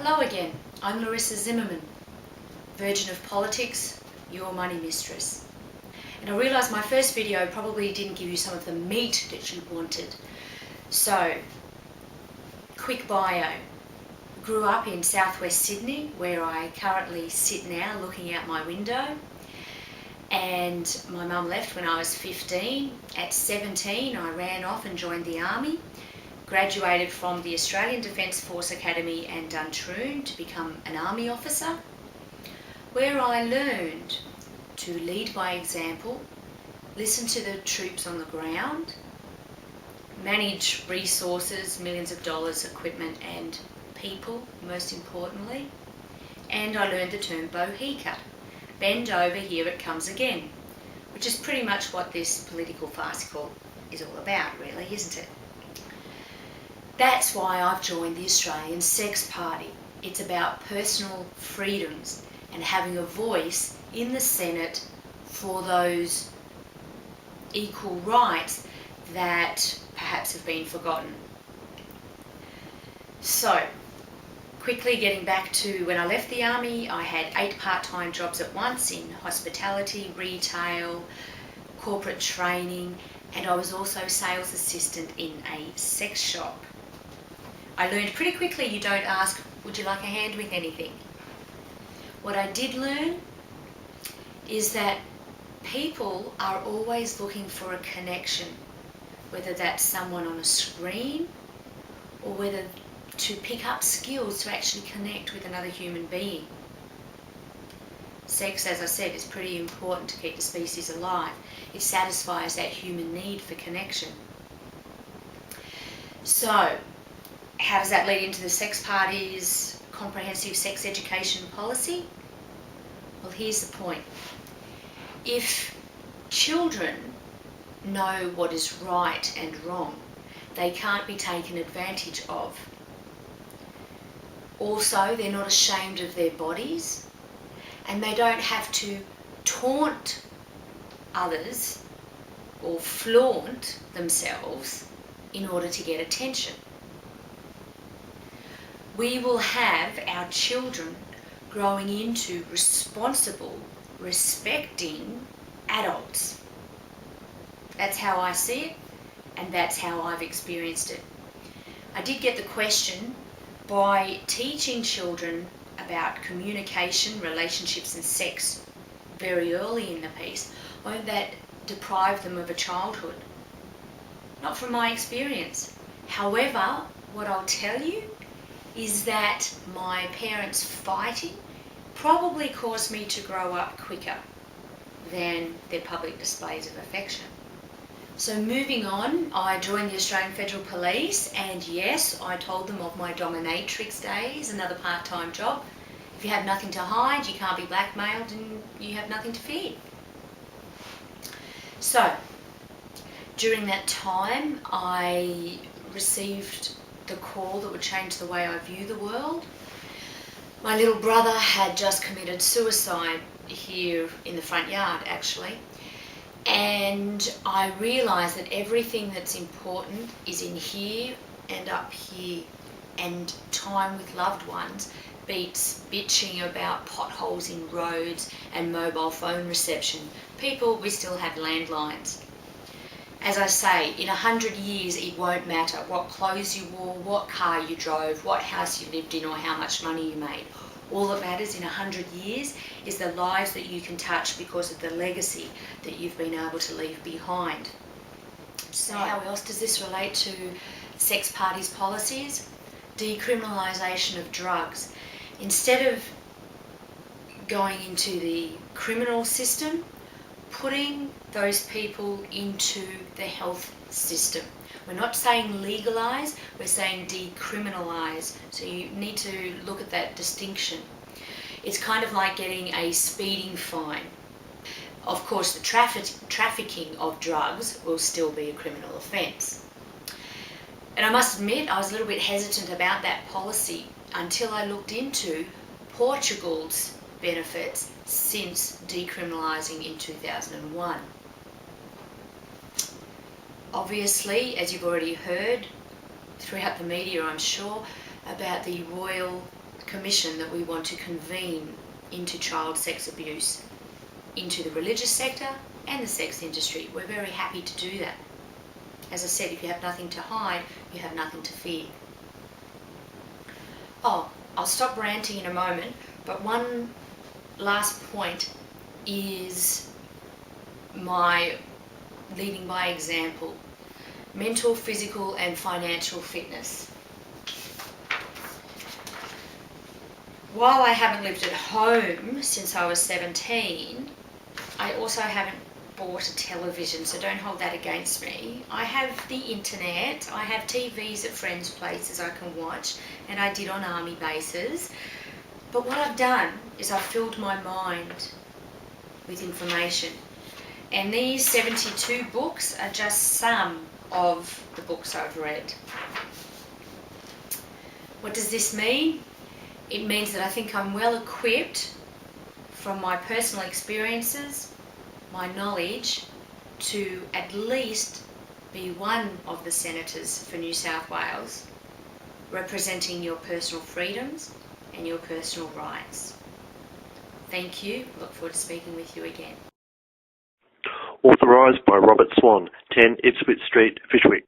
Hello again, I'm Larissa Zimmerman, Virgin of Politics, your money mistress. And I realise my first video probably didn't give you some of the meat that you wanted. So, quick bio. Grew up in southwest Sydney, where I currently sit now looking out my window. And my mum left when I was 15. At 17 I ran off and joined the army. Graduated from the Australian Defence Force Academy and Duntroon to become an army officer, where I learned to lead by example, listen to the troops on the ground, manage resources, millions of dollars, equipment and people, most importantly, and I learned the term bohica, bend over, here it comes again, which is pretty much what this political farcical is all about, really, isn't it? That's why I've joined the Australian Sex Party. It's about personal freedoms and having a voice in the Senate for those equal rights that perhaps have been forgotten. So, quickly getting back to when I left the army, I had 8 part-time jobs at once in hospitality, retail, corporate training, and I was also sales assistant in a sex shop. I learned pretty quickly you don't ask, would you like a hand with anything? What I did learn is that people are always looking for a connection, whether that's someone on a screen or whether to pick up skills to actually connect with another human being. Sex, as I said, is pretty important to keep the species alive. It satisfies that human need for connection. So, how does that lead into the Sex Party's comprehensive sex education policy? Well, here's the point. If children know what is right and wrong, they can't be taken advantage of. Also, they're not ashamed of their bodies, and they don't have to taunt others or flaunt themselves in order to get attention. We will have our children growing into responsible, respecting adults. That's how I see it, and that's how I've experienced it. I did get the question, by teaching children about communication, relationships and sex very early in the piece, won't that deprive them of a childhood? Not from my experience. However, what I'll tell you is that my parents' fighting probably caused me to grow up quicker than their public displays of affection. So moving on, I joined the Australian Federal Police, and yes, I told them of my dominatrix days, another part-time job. If you have nothing to hide, you can't be blackmailed and you have nothing to fear. So, during that time, I received the call that would change the way I view the world. My little brother had just committed suicide here in the front yard, actually, and I realised that everything that's important is in here and up here, and time with loved ones beats bitching about potholes in roads and mobile phone reception. People, we still have landlines. As I say, in 100 years it won't matter what clothes you wore, what car you drove, what house you lived in or how much money you made. All that matters in 100 years is the lives that you can touch because of the legacy that you've been able to leave behind. So how else does this relate to Sex Party's policies? Decriminalisation of drugs. Instead of going into the criminal system, putting those people into the health system. We're not saying legalise, we're saying decriminalise. So you need to look at that distinction. It's kind of like getting a speeding fine. Of course, the trafficking of drugs will still be a criminal offence. And I must admit, I was a little bit hesitant about that policy until I looked into Portugal's benefits since decriminalising in 2001. Obviously, as you've already heard throughout the media, I'm sure, about the royal commission that we want to convene into child sex abuse, into the religious sector and the sex industry. We're very happy to do that. As I said, if you have nothing to hide, you have nothing to fear. Oh, I'll stop ranting in a moment, but one last point is my leading by example. Mental, physical and financial fitness. While I haven't lived at home since I was 17, I also haven't bought a television, so don't hold that against me. I have the internet, I have TVs at friends' places I can watch, and I did on army bases. But what I've done is I've filled my mind with information. And these 72 books are just some of the books I've read. What does this mean? It means that I think I'm well equipped from my personal experiences, my knowledge, to at least be one of the senators for New South Wales, representing your personal freedoms and your personal rights. Thank you. Look forward to speaking with you again. Authorised by Robert Swan, 10 Ipswich Street, Fyshwick.